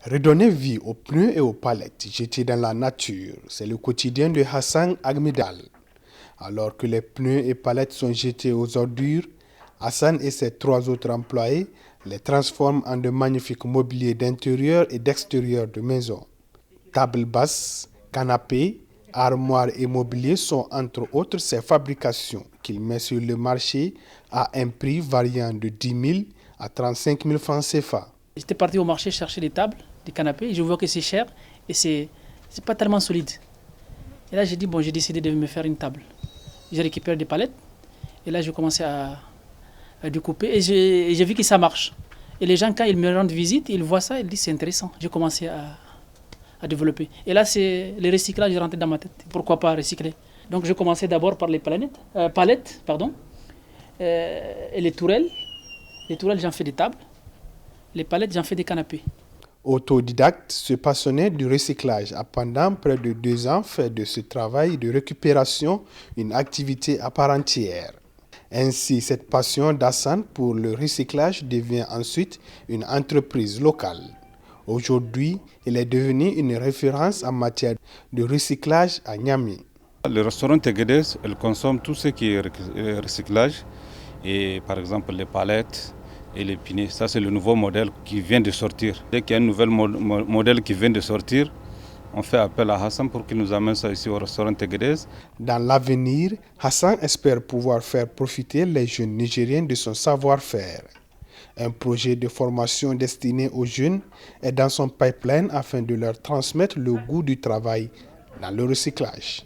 Redonner vie aux pneus et aux palettes jetés dans la nature, c'est le quotidien de Hassan Agmidal. Alors que les pneus et palettes sont jetés aux ordures, Hassan et ses 3 autres employés les transforment en de magnifiques mobiliers d'intérieur et d'extérieur de maison. Tables basses, canapés, armoires et mobiliers sont entre autres ses fabrications qu'il met sur le marché à un prix variant de 10 000 à 35 000 francs CFA. J'étais parti au marché chercher des tables, des canapés, et je vois que c'est cher et c'est pas tellement solide. Et là j'ai décidé de me faire une table. J'ai récupéré des palettes et là j'ai commencé à découper et j'ai vu que ça marche. Et les gens quand ils me rendent visite, ils voient ça, ils disent c'est intéressant. J'ai commencé à développer. Et là c'est le recyclage est rentré dans ma tête. Pourquoi pas recycler? Donc j'ai commencé d'abord par les palettes, et les tourelles. Les tourelles j'en fais des tables. Les palettes, j'en fais des canapés. Autodidacte, ce passionné du recyclage a pendant près de 2 ans fait de ce travail de récupération une activité à part entière. Ainsi, cette passion d'Hassan pour le recyclage devient ensuite une entreprise locale. Aujourd'hui, il est devenu une référence en matière de recyclage à Niamey. Le restaurant Teguedez, elle consomme tout ce qui est recyclage, et par exemple les palettes et les pneus. Ça, c'est le nouveau modèle qui vient de sortir. Dès qu'il y a un nouvel modèle qui vient de sortir, on fait appel à Hassan pour qu'il nous amène ça ici au restaurant Teguedez. Dans l'avenir, Hassan espère pouvoir faire profiter les jeunes Nigériens de son savoir-faire. Un projet de formation destiné aux jeunes est dans son pipeline afin de leur transmettre le goût du travail dans le recyclage.